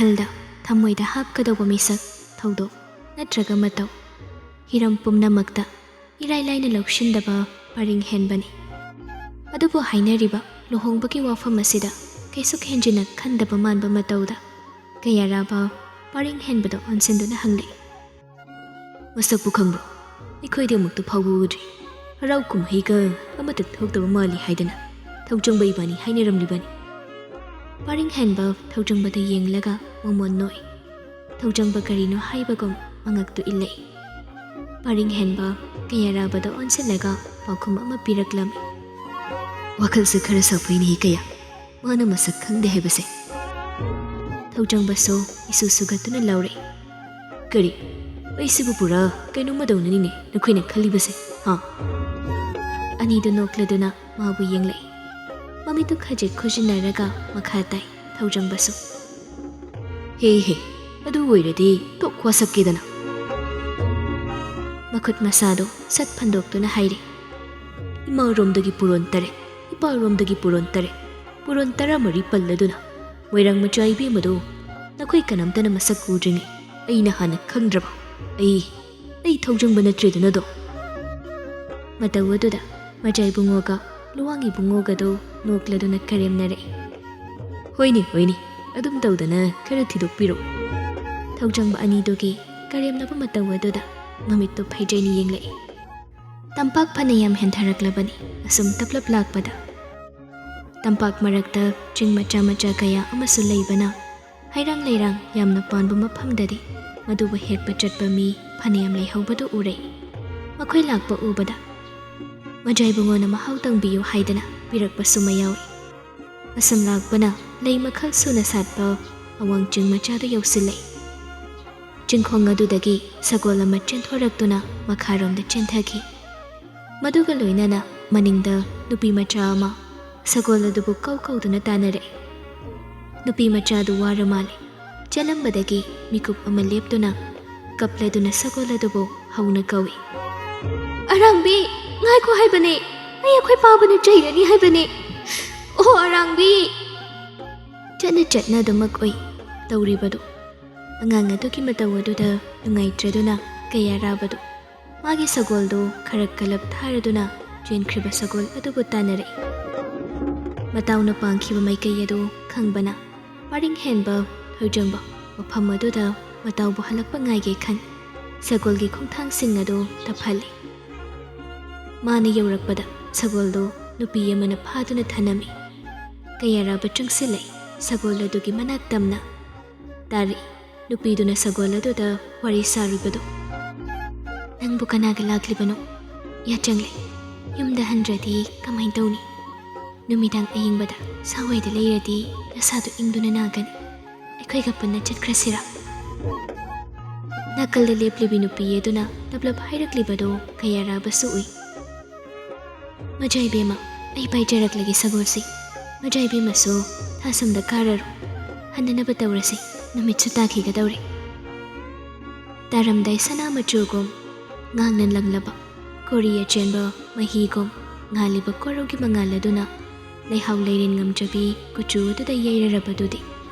ꯋꯥꯈꯜꯗ ꯊꯃꯣꯏꯗ ꯍꯥꯞꯀꯗꯧꯕ ꯃꯤꯁꯛ ꯊꯧꯗꯣꯛ ꯅꯠꯇ꯭ꯔꯒ ꯃꯇꯧ ꯍꯤꯔꯝ ꯄꯨꯝꯅꯃꯛꯇ ꯏꯔꯥꯏ ꯂꯥꯏꯅ ꯂꯧꯁꯤꯟꯗꯕ ꯄꯔꯤꯡ ꯍꯦꯟꯕꯅꯤ꯫ ꯑꯗꯨꯕꯨ ꯍꯥꯏꯅꯔꯤꯕ ꯂꯨꯍꯣꯡꯕꯒꯤ ꯋꯥꯐꯝ ꯑꯁꯤꯗ ꯀꯩꯁꯨ ꯍꯦꯟꯖꯤꯟꯅ ꯈꯟꯗꯕ ꯃꯥꯟꯕ ꯃꯇꯧꯗ ꯀꯌꯥꯔꯥꯕ ꯄꯔꯤꯡ ꯍꯦꯟꯕꯗ ꯑꯣꯟꯁꯤꯟꯗꯨꯅ ꯍꯪꯂꯛꯏ꯫ ꯃꯁꯛꯄꯨ ꯈꯪꯕ꯭ꯔꯣ? ꯑꯩꯈꯣꯏꯗꯤ ꯑꯃꯨꯛꯇ ꯐꯥꯎꯕ ꯎꯗ꯭ꯔꯤ꯫ ꯍꯔꯥꯎ ꯀꯨꯝꯍꯩꯒ ꯑꯃꯠꯇ ꯊꯣꯛꯇꯕ ꯃꯥꯜꯂꯤ ꯍꯥꯏꯗꯅ ꯊꯧꯖꯪꯕ ꯏꯕꯥꯅꯤ ꯍꯥꯏꯅꯔꯝꯂꯤꯕꯅꯤ꯫ ꯄꯔꯤꯡ ꯍꯦꯟꯕ ꯊꯧꯖꯪꯕꯗ ꯌꯦꯡꯂꯒ ꯃꯣꯃꯣꯟ ꯅꯣꯛꯏ꯫ ꯊꯧꯖꯪꯕ ꯀꯔꯤꯅꯣ ꯍꯥꯏꯕꯒꯨꯝ ꯃꯉꯛꯇꯨ ꯏꯜꯂꯛꯏ꯫ ꯄꯔꯤꯡ ꯍꯦꯟꯕ ꯀꯌꯥꯔꯥꯕꯗ ꯑꯣꯟꯁꯤꯜꯂꯒ ꯄꯥꯎꯈꯨꯝ ꯑꯃ ꯄꯤꯔꯛꯂꯝꯃꯤ꯫ ꯋꯥꯈꯜꯁꯦ ꯈꯔ ꯁꯥꯐꯩꯅꯤ ꯀꯌꯥ, ꯃꯥꯅ ꯃꯁꯛ ꯈꯪꯗꯦ ꯍꯥꯏꯕꯁꯦ꯫ ꯊꯧꯖꯪꯕꯁꯨ ꯏꯁꯨ ꯁꯨꯒꯠꯇꯨꯅ ꯂꯧꯔꯛꯏ꯫ ꯀꯔꯤ? ꯑꯩꯁꯤꯕꯨ ꯄꯨꯔꯥ ꯀꯩꯅꯣꯝꯃꯗꯧꯅꯅꯤꯅꯦ ꯅꯈꯣꯏꯅ ꯈꯜꯂꯤꯕꯁꯦ, ꯍꯥ? ꯑꯅꯤꯗꯨ ꯅꯣꯛꯂꯗꯨꯅ ꯃꯥꯕꯨ ꯌꯦꯡꯂꯛꯏ꯫ ꯃꯃꯤꯠꯇꯨ ꯈꯖꯤꯛ ꯈꯨꯖꯤꯟꯅꯔꯒ ꯃꯈꯥ ꯇꯥꯏ ꯊꯧꯖꯪꯕꯁꯨ꯫ ꯍꯦ ꯑꯗꯨ ꯑꯣꯏꯔꯗꯤ ꯇꯣꯛ ꯋꯥꯁꯛꯀꯦꯗꯅ꯫ ꯃꯈꯨꯠ ꯃꯁꯥꯗꯣ ꯁꯠ ꯐꯟꯗꯣꯛꯇꯨꯅ ꯍꯥꯏꯔꯤ꯫ ꯏꯃꯥꯔꯣꯝꯗꯒꯤ ꯄꯨꯔꯣꯟ 3, ꯏꯄꯥꯔꯣꯝꯗꯒꯤ ꯄꯨꯔꯣꯟ 3, ꯄꯨꯔꯣꯟ 14 ꯄꯜꯂꯗꯨꯅ ꯃꯣꯏꯔꯥꯡ ꯃꯆꯥ ꯏꯕꯦꯝꯃꯗꯣ ꯅꯈꯣꯏ ꯀꯅꯥꯝꯇꯅ ꯃꯁꯛ ꯎꯗ꯭ꯔꯤꯉꯩ ꯑꯩꯅ ꯍꯥꯟꯅ ꯈꯪꯗ꯭ꯔꯕ? ꯑꯩ ꯊꯧꯖꯪꯕ ꯅꯠꯇ꯭ꯔꯦꯗꯅꯗꯣ꯫ ꯃꯇꯧ ꯑꯗꯨꯗ ꯃꯆꯥ ꯏꯕꯨꯡꯉꯣꯒ ꯂꯨꯋꯥꯡ ꯏꯕꯨꯡꯉꯣꯒꯗꯣ ꯅꯣꯛꯂꯗꯨꯅ ꯀꯔꯦꯝꯅꯔꯛꯏ꯫ ꯍꯣꯏꯅꯦ ꯑꯗꯨꯝ ꯇꯧꯗꯅ ꯈꯔ ꯊꯤꯗꯣꯛꯄꯤꯔꯛꯎ꯫ ꯊꯧꯖꯪꯕ ꯑꯅꯤꯗꯨꯒꯤ ꯀꯔꯦꯝꯅꯕ ꯃꯇꯧ ꯑꯗꯨꯗ ꯃꯃꯤꯠꯇꯨ ꯐꯩꯖꯩꯅ ꯌꯦꯡꯂꯛꯏ꯫ ꯇꯝꯄꯥꯛ ꯐꯅꯌꯥꯝ ꯍꯦꯟꯊꯔꯛꯂꯕꯅꯤ ꯑꯁꯨꯝ ꯇꯞꯂꯞ ꯂꯥꯛꯄꯗ꯫ ꯇꯝꯄꯥꯛ ꯃꯔꯛꯇ ꯆꯤꯡ ꯃꯆꯥ ꯃꯆꯥ ꯀꯌꯥ ꯑꯃꯁꯨ ꯂꯩꯕꯅ ꯍꯩꯔꯥꯡ ꯂꯩꯔꯥꯡ ꯌꯥꯝꯅ ꯄꯥꯟꯕ ꯃꯐꯝꯗꯗꯤ ꯃꯗꯨꯕꯨ ꯍꯦꯛꯄ ꯆꯠꯄ ꯃꯤ ꯐꯅꯌꯥꯝ ꯂꯩꯍꯧꯕꯗꯨ ꯎꯔꯛꯏ꯫ ꯃꯈꯣꯏ ꯂꯥꯛꯄ ꯎꯕꯗ ꯃꯆꯥ ꯏꯕꯨꯡꯉꯣꯅ ꯃꯍꯥꯎ ꯇꯪꯕꯤꯌꯨ ꯍꯥꯏꯗꯅ ꯄꯤꯔꯛꯄꯁꯨ ꯃꯌꯥꯎꯏ꯫ ꯑꯁꯨꯝ ꯂꯥꯛꯄꯅ ꯂꯩ ꯃꯈꯜ ꯁꯨꯅ ꯁꯥꯠꯄ ꯑꯋꯥꯡ ꯆꯤꯡ ꯃꯆꯥꯗ ꯌꯧꯁꯤꯜꯂꯛꯏ꯫ ꯆꯤꯡꯈꯣꯡ ꯑꯗꯨꯗꯒꯤ ꯁꯒꯣꯜ ꯑꯃ ꯆꯦꯟꯊꯣꯔꯛꯇꯨꯅ ꯃꯈꯥꯔꯣꯝꯗ ꯆꯦꯟꯊꯈꯤ꯫ ꯃꯗꯨꯒ ꯂꯣꯏꯅꯅ ꯃꯅꯤꯡꯗ ꯅꯨꯄꯤ ꯃꯆꯥ ꯑꯃ ꯁꯒꯣꯜ ꯑꯗꯨꯕꯨ ꯀꯧꯗꯨꯅ ꯇꯥꯅꯔꯛꯏ꯫ ꯅꯨꯄꯤ ꯃꯆꯥꯗꯨ ꯋꯥꯔ ꯃꯥꯜꯂꯤ꯫ ꯆꯦꯜꯂꯝꯕꯗꯒꯤ ꯃꯤꯀꯨꯞ ꯑꯃ ꯂꯦꯞꯇꯨꯅ ꯀꯞꯂꯗꯨꯅ ꯁꯒꯣꯜ ꯑꯗꯨꯕꯨ ꯍꯧꯅ ꯀꯧꯏ꯫ ꯑꯔꯥꯡꯕꯤ, ꯉꯥꯏꯈꯣ ꯍꯥꯏꯕꯅꯦ, ꯑꯩꯈꯣꯏ ꯄꯥꯕꯅ ꯆꯩꯔꯅꯤ ꯍꯥꯏꯕꯅꯦ, ꯑꯣ ꯑꯔꯥꯡꯕꯤ! ꯆꯠꯅꯗꯃꯛ ꯑꯣꯏ ꯇꯧꯔꯤꯕꯗꯨ꯫ ꯑꯉꯥꯡ ꯑꯗꯨꯒꯤ ꯃꯇꯧ ꯑꯗꯨꯗ ꯅꯨꯡꯉꯥꯏꯇ꯭ꯔꯗꯨꯅ ꯀꯌꯥꯔꯥꯕꯗꯨ ꯃꯥꯒꯤ ꯁꯒꯣꯜꯗꯨ ꯈꯔ ꯀꯂꯞ ꯊꯥꯔꯗꯨꯅ ꯆꯦꯟꯈ꯭ꯔꯤꯕ ꯁꯒꯣꯜ ꯑꯗꯨꯕꯨ ꯇꯥꯅꯔꯛꯏ꯫ ꯃꯇꯥꯎꯅ ꯄꯥꯡꯈꯤꯕ ꯃꯥꯏꯀꯩ ꯑꯗꯨ ꯈꯪꯕꯅ ꯄꯔꯤꯡ ꯍꯦꯟꯕ ꯊꯧꯖꯪꯕ ꯃꯐꯝ ꯑꯗꯨꯗ ꯃꯇꯥꯎꯕꯨ ꯍꯜꯂꯛꯄ ꯉꯥꯏꯒꯦ ꯈꯟ ꯁꯒꯣꯜꯒꯤ ꯈꯣꯡꯊꯥꯡꯁꯤꯡ ꯑꯗꯨ ꯇꯞꯍꯜꯂꯤ꯫ ꯃꯥꯅ ꯌꯧꯔꯛꯄꯗ ꯁꯒꯣꯜꯗꯨ ꯅꯨꯄꯤ ꯑꯃꯅ ꯐꯥꯗꯨꯅ ꯊꯅꯝꯃꯤ꯫ ꯀꯌꯥꯔꯥꯕ ꯆꯪꯁꯤꯜꯂꯛꯏ ꯁꯒꯣꯜ ꯑꯗꯨꯒꯤ ꯃꯅꯥꯛ ꯇꯝꯅ꯫ ꯇꯥꯔꯛꯏ ꯅꯨꯄꯤꯗꯨꯅ ꯁꯒꯣꯜ ꯑꯗꯨꯗ ꯋꯥꯔꯤ ꯁꯥꯔꯤꯕꯗꯨ꯫ ꯅꯪꯕꯨ ꯀꯅꯥꯒ ꯂꯥꯛꯂꯤꯕꯅꯣ? ꯌꯥꯆꯪꯂꯦ, ꯌꯨꯝꯗ ꯍꯟꯗ꯭ꯔꯗꯤ ꯀꯃꯥꯏ ꯇꯧꯅꯤ? ꯅꯨꯃꯤꯗꯥꯡ ꯑꯌꯤꯡꯕꯗ ꯁꯥꯋꯥꯏꯗ ꯂꯩꯔꯗꯤ ꯅꯁꯥꯗꯨ ꯏꯪꯗꯨꯅ ꯅꯥꯒꯅꯤ꯫ ꯑꯩꯈꯣꯏꯒ ꯄꯨꯟꯅ ꯆꯠꯈ꯭ꯔꯁꯤꯔꯥ? ꯅꯥꯀꯜꯗ ꯂꯦꯞꯂꯤꯕꯤ ꯅꯨꯄꯤ ꯑꯗꯨꯅ ꯂꯞꯂꯞ ꯍꯥꯏꯔꯛꯂꯤꯕꯗꯨ ꯀꯌꯥꯔꯥꯕꯁꯨ ꯎꯏ꯫ ꯃꯆꯥ ꯏꯕꯦꯝꯃ, ꯑꯩ ꯄꯥꯏꯖꯔꯛꯂꯒꯦ ꯁꯒꯣꯜꯁꯤ꯫ ꯃꯆꯥ ꯏꯕꯦꯝꯃꯁꯨ ꯊꯥꯁꯨꯝꯗ ꯀꯥꯔꯔꯣ, ꯍꯟꯅꯅꯕ ꯇꯧꯔꯁꯤ, ꯅꯨꯃꯤꯠꯁꯨ ꯇꯥꯈꯤꯒꯗꯧꯔꯦ꯫ ꯇꯥꯔꯝꯗꯥꯏ ꯁꯅꯥ ꯃꯆꯨꯒꯨꯝ ꯉꯥꯡꯅ ꯂꯪꯂꯕ ꯀꯣꯔꯤ ꯑꯆꯦꯟꯕ ꯃꯍꯤꯒꯨꯝ ꯉꯥꯜꯂꯤꯕ ꯀꯣꯔꯧꯒꯤ ꯃꯉꯥꯜ ꯑꯗꯨꯅ ꯂꯩꯍꯥꯎ ꯂꯩꯔꯦꯟ ꯉꯝꯖꯕꯤ ꯀꯨꯆꯨ ꯑꯗꯨꯗ ꯌꯩꯔꯔꯕꯗꯨꯗꯤ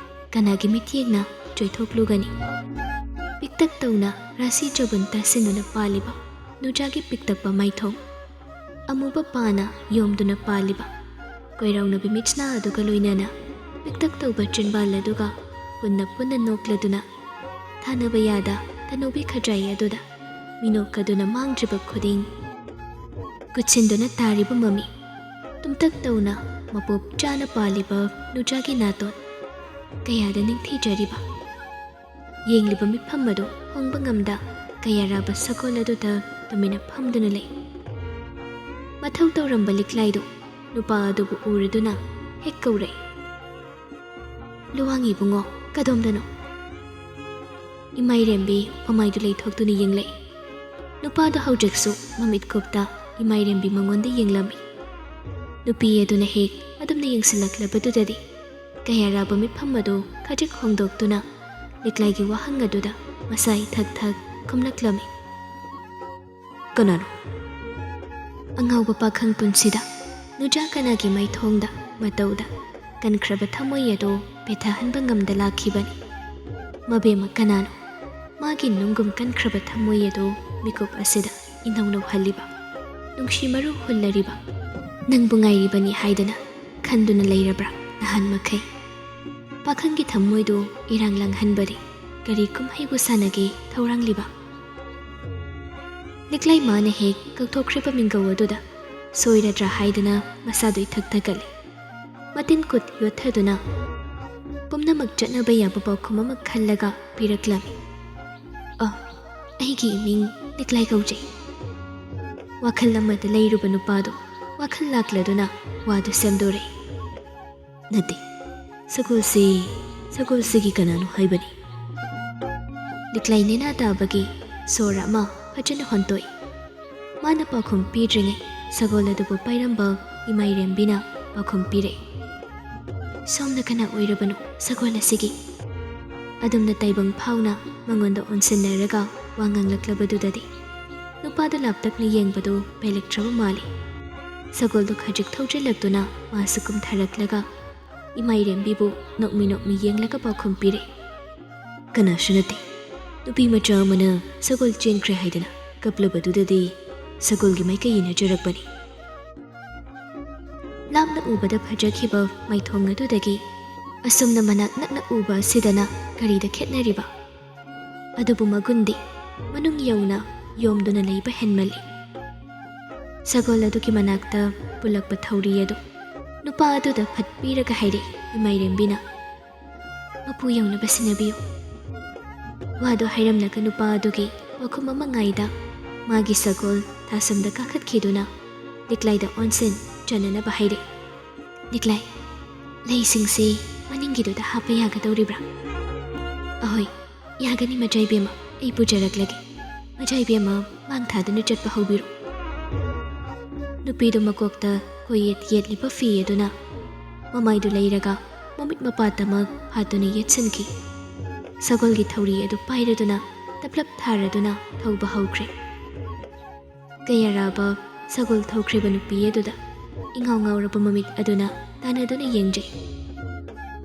ꯀꯅꯥꯒꯤ ꯃꯤꯠꯌꯦꯡꯅ ꯆꯣꯏꯊꯣꯛꯂꯨꯒꯅꯤ? ꯄꯤꯛꯇꯛ ꯇꯧꯅ ꯔꯥꯁꯤ ꯆꯧꯕꯟ ꯇꯥꯁꯤꯟꯗꯨꯅ ꯄꯥꯜꯂꯤꯕ ꯅꯨꯖꯥꯒꯤ ꯄꯤꯛꯇꯛꯄ ꯃꯥꯏꯊꯣꯡ, ꯑꯃꯨꯕ ꯄꯥꯅ ꯌꯣꯝꯗꯨꯅ ꯄꯥꯜꯂꯤꯕ ꯀꯣꯏꯔꯥꯎꯅꯕꯤ ꯃꯤꯠꯁꯅꯥ ꯑꯗꯨꯒ ꯂꯣꯏꯅꯅ ꯄꯤꯛꯇꯛ ꯇꯧꯕ ꯆꯤꯟꯕꯥꯜ ꯑꯗꯨꯒ ꯄꯨꯟꯅ ꯅꯣꯛꯂꯗꯨꯅ ꯊꯥꯅꯕ ꯌꯥꯗ ꯇꯅꯧꯕꯤ ꯈꯖꯥꯏ ꯑꯗꯨꯗ ꯃꯤꯅꯣꯛꯀꯗꯨꯅ ꯃꯥꯡꯗ꯭ꯔꯤꯕ ꯈꯨꯗꯤꯡ ꯀꯨꯠꯁꯤꯟꯗꯨꯅ ꯇꯥꯔꯤꯕ ꯃꯃꯤ, ꯇꯨꯝꯇꯛ ꯇꯧꯅ ꯃꯄꯣꯞ ꯆꯥꯅ ꯄꯥꯜꯂꯤꯕ ꯅꯨꯖꯥꯒꯤ ꯅꯥꯇꯣꯟ, ꯀꯌꯥꯗ ꯅꯤꯡꯊꯤꯖꯔꯤꯕ ꯌꯦꯡꯂꯤꯕ ꯃꯤꯠꯐꯝ ꯑꯗꯨ ꯍꯣꯡꯕ ꯉꯝꯗ ꯀꯌꯥꯔꯥꯕ ꯁꯒꯣꯜ ꯑꯗꯨꯗ ꯇꯨꯃꯤꯟꯅ ꯐꯝꯗꯨꯅ ꯂꯩ꯫ ꯃꯊꯧ ꯇꯧꯔꯝꯕ ꯂꯤꯛꯂꯥꯏꯗꯨ ꯅꯨꯄꯥ ꯑꯗꯨꯕꯨ ꯎꯔꯗꯨꯅ ꯍꯦꯛ ꯀꯧꯔꯛꯏ꯫ ꯂꯨꯋꯥꯡ ꯏꯕꯨꯡꯉꯣ, ꯀꯗꯣꯝꯗꯅꯣ? ꯏꯃꯥꯏꯔꯦꯝꯕꯤ ꯃꯃꯥꯏꯗꯨ ꯂꯩꯊꯣꯛꯇꯨꯅ ꯌꯦꯡꯂꯛꯏ꯫ ꯅꯨꯄꯥꯗꯨ ꯍꯧꯖꯤꯛꯁꯨ ꯃꯃꯤꯠ ꯀꯨꯞꯇ ꯏꯃꯥꯏꯔꯦꯝꯕꯤ ꯃꯉꯣꯟꯗ ꯌꯦꯡꯂꯝꯃꯤ꯫ ꯅꯨꯄꯤ ꯑꯗꯨꯅ ꯍꯦꯛ ꯑꯗꯨꯝꯅ ꯌꯦꯡꯁꯤꯜꯂꯛꯂꯕꯗꯨꯗꯗꯤ ꯀꯌꯥꯔꯥꯕ ꯃꯤꯠꯐꯝ ꯑꯗꯨ ꯈꯖꯤꯛ ꯍꯣꯡꯗꯣꯛꯇꯨꯅ ꯂꯤꯛꯂꯥꯏꯒꯤ ꯋꯥꯍꯪ ꯑꯗꯨꯗ ꯃꯁꯥ ꯏꯊꯛ ꯈꯨꯝꯂꯛꯂꯝꯃꯤ꯫ ꯀꯅꯥꯅꯣ? ꯑꯉꯥꯎꯕ ꯄꯥꯈꯪ ꯄꯨꯟꯁꯤꯗ ꯅꯨꯖꯥ ꯀꯅꯥꯒꯤ ꯃꯥꯏꯊꯣꯡꯗ ꯃꯇꯧꯗ ꯀꯟꯈ꯭ꯔꯕ ꯊꯃꯣꯏ ꯑꯗꯨ ꯄꯦꯊꯍꯟꯕ ꯉꯝꯗ ꯂꯥꯛꯈꯤꯕꯅꯤ꯫ ꯃꯕꯦꯝꯃ ꯀꯅꯥꯅꯣ ꯃꯥꯒꯤ ꯅꯨꯡꯒꯨꯝ ꯀꯟꯈ꯭ꯔꯕ ꯊꯝꯃꯣꯏ ꯑꯗꯨ ꯃꯤꯀꯨꯞ ꯑꯁꯤꯗ ꯏꯅꯧ ꯅꯧꯍꯜꯂꯤꯕ ꯅꯨꯡꯁꯤ ꯃꯔꯨ ꯍꯨꯜꯂꯔꯤꯕ ꯅꯪꯕꯨ ꯉꯥꯏꯔꯤꯕꯅꯤ ꯍꯥꯏꯗꯅ ꯈꯟꯗꯨꯅ ꯂꯩꯔꯕ꯭ꯔꯥ ꯅꯍꯥꯟ ꯃꯈꯩ ꯄꯥꯈꯪꯒꯤ ꯊꯝꯃꯣꯏꯗꯨ ꯏꯔꯥꯡ ꯂꯥꯡꯍꯟꯕꯗꯤ ꯀꯔꯤ ꯀꯨꯝꯍꯩꯕꯨ ꯁꯥꯟꯅꯒꯦ ꯊꯧꯔꯥꯡꯂꯤꯕ ꯂꯤꯛꯂꯥꯏ ꯃꯥꯅ ꯍꯦꯛ ꯀꯧꯊꯣꯛꯈ꯭ꯔꯤꯕ ꯃꯤꯡꯒꯧ ꯑꯗꯨꯗ ꯁꯣꯏꯔꯗ꯭ꯔꯥ ꯍꯥꯏꯗꯨꯅ ꯃꯁꯥꯗꯨ ꯏꯊꯛ ꯊꯛꯀꯠꯂꯤ ꯃꯇꯤꯟ ꯀꯨꯠ ꯌꯣꯠꯊꯗꯨꯅ ꯄꯨꯝꯅꯃꯛ ꯆꯠꯅꯕ ꯌꯥꯕ ꯄꯥꯎꯈꯨꯝ ꯑꯃ ꯈꯜꯂꯒ ꯄꯤꯔꯛꯂꯝꯃꯤ ꯑꯩꯒꯤ ꯏꯃꯤꯡ ꯂꯤꯛꯂꯥꯏ ꯀꯧꯖꯩ ꯋꯥꯈꯜ ꯑꯃꯗ ꯂꯩꯔꯨꯕ ꯅꯨꯄꯥꯗꯨ ꯋꯥꯈꯜ ꯂꯥꯛꯂꯗꯨꯅ ꯋꯥꯗꯨ ꯁꯦꯝꯗꯣꯔꯛꯏ ꯅꯠꯇꯦ ꯁꯒꯣꯜꯁꯤꯒꯤ ꯀꯅꯥꯅꯣ ꯍꯥꯏꯕꯅꯤ ꯂꯤꯛꯂꯥꯏ ꯅꯦꯅꯥ ꯇꯥꯕꯒꯤ ꯁꯣꯔ ꯑꯃ ꯐꯖꯅ ꯍꯣꯟꯇꯣꯛꯏ ꯃꯥꯅ ꯄꯥꯎꯈꯨꯝ ꯄꯤꯗ꯭ꯔꯤꯉꯩ ꯁꯒꯣꯜ ꯑꯗꯨꯕꯨ ꯄꯥꯏꯔꯝꯕ ꯏꯃꯥꯏꯔꯦꯝꯕꯤꯅ ꯄꯥꯎꯈꯨꯝ ꯄꯤꯔꯛꯏ ꯁꯣꯝꯅ ꯀꯅꯥ ꯑꯣꯏꯔꯕꯅꯣ ꯁꯒꯣꯜ ꯑꯁꯤꯒꯤ ꯑꯗꯨꯝꯅ ꯇꯥꯏꯕꯪ ꯐꯥꯎꯅ ꯃꯉꯣꯟꯗ ꯑꯣꯟꯁꯤꯟꯅꯔꯒ ꯋꯥ ꯉꯥꯡꯂꯛꯂꯕꯗꯨꯗꯗꯤ ꯅꯨꯄꯥꯗꯨ ꯂꯥꯞꯇꯛꯅ ꯌꯦꯡꯕꯗꯨ ꯄꯦꯜꯂꯛꯇ꯭ꯔꯕ ꯃꯥꯜꯂꯤ ꯁꯒꯣꯜꯗꯨ ꯈꯖꯤꯛ ꯊꯧꯖꯤꯜꯂꯛꯇꯨꯅ ꯃꯥꯁꯨ ꯀꯨꯝꯊꯔꯛꯂꯒ ꯏꯃꯥꯏꯔꯦꯝꯕꯤꯕꯨ ꯅꯣꯛꯃꯤ ꯅꯣꯛꯃꯤ ꯌꯦꯡꯂꯒ ꯄꯥꯎꯈꯨꯝ ꯄꯤꯔꯛꯏ ꯀꯅꯥꯁꯨ ꯅꯠꯇꯦ ꯅꯨꯄꯤ ꯃꯆꯥ ꯑꯃꯅ ꯁꯒꯣꯜ ꯆꯦꯟꯈ꯭ꯔꯦ ꯍꯥꯏꯗꯅ ꯀꯞꯂꯕꯗꯨꯗꯗꯤ ꯁꯒꯣꯜꯒꯤ ꯃꯥꯏꯀꯩ ꯏꯟꯅꯖꯔꯛꯄꯅꯤ ꯂꯥꯞꯅ ꯎꯕꯗ ꯐꯖꯈꯤꯕ ꯃꯥꯏꯊꯣꯡ ꯑꯗꯨꯗꯒꯤ ꯑꯁꯨꯝꯅ ꯃꯅꯥꯛ ꯅꯛꯅ ꯎꯕ ꯑꯁꯤꯗꯅ ꯀꯔꯤꯗ ꯈꯦꯠꯅꯔꯤꯕ ꯑꯗꯨꯕꯨ ꯃꯒꯨꯟꯗꯤ ꯃꯅꯨꯡ ꯌꯧꯅ ꯌꯣꯝꯗꯨꯅ ꯂꯩꯕ ꯍꯦꯟꯃꯜꯂꯤ ꯁꯒꯣꯜ ꯑꯗꯨꯒꯤ ꯃꯅꯥꯛꯇ ꯄꯨꯜꯂꯛꯄ ꯊꯧꯔꯤ ꯑꯗꯨ ꯅꯨꯄꯥ ꯑꯗꯨꯗ ꯐꯠ ꯄꯤꯔꯒ ꯍꯥꯏꯔꯛꯏ ꯏꯃꯥꯏꯔꯦꯝꯕꯤꯅ ꯃꯄꯨ ꯌꯧꯅꯕ ꯁꯤꯟꯅꯕꯤꯌꯨ ꯋꯥꯗꯨ ꯍꯥꯏꯔꯝꯂꯒ ꯅꯨꯄꯥ ꯑꯗꯨꯒꯤ ꯋꯥꯈꯨꯝ ꯑꯃ ꯉꯥꯏꯗ ꯃꯥꯒꯤ ꯁꯒꯣꯜ ꯊꯥꯁꯝꯗ ꯀꯥꯈꯠꯈꯤꯗꯨꯅ ꯂꯤꯛꯂꯥꯏꯗ ꯑꯣꯟꯁꯤꯟ ꯆꯟꯅꯅꯕ ꯍꯥꯏꯔꯛꯏ ꯂꯤꯛꯂꯥꯏ ꯂꯩꯁꯤꯡꯁꯤ ꯃꯅꯤꯡꯒꯤꯗꯨꯗ ꯍꯥꯞꯄ ꯌꯥꯒꯗꯧꯔꯤꯕ꯭ꯔꯥ ꯑꯍꯣꯏ ꯌꯥꯒꯅꯤ ꯃꯆꯥꯏꯕꯦꯝꯃ ꯑꯩ ꯄꯨꯖꯔꯛꯂꯒꯦ ꯃꯆꯥꯏꯕꯦꯝꯃ ꯃꯥꯡ ꯊꯥꯗꯨꯅ ꯆꯠꯄ ꯍꯧꯕꯤꯔꯣ ꯅꯨꯄꯤꯗꯨ ꯃꯀꯣꯛꯇ ꯀꯣꯌꯦꯠ ꯌꯦꯠꯂꯤꯕ ꯐꯤ ꯑꯗꯨꯅ ꯃꯃꯥꯏꯗꯨ ꯂꯩꯔꯒ ꯃꯃꯤꯠ ꯃꯄꯥꯇꯃꯛ ꯍꯥꯠꯇꯨꯅ ꯌꯦꯠꯁꯤꯟꯈꯤ ꯁꯒꯣꯜꯒꯤ ꯊꯧꯔꯤ ꯑꯗꯨ ꯄꯥꯏꯔꯗꯨꯅ ꯇꯞꯂꯞ ꯊꯥꯔꯗꯨꯅ ꯊꯧꯕ ꯍꯧꯈ꯭ꯔꯦ ꯀꯌꯥꯔꯥꯕ ꯁꯒꯣꯜ ꯊꯧꯈ꯭ꯔꯤꯕ ꯅꯨꯄꯤ ꯑꯗꯨꯗ ꯏꯉꯥꯎ ꯉꯥꯎꯔꯕ ꯃꯃꯤꯠ ꯑꯗꯨꯅ ꯇꯥꯟꯅꯗꯨꯅ ꯌꯦꯡꯖꯩ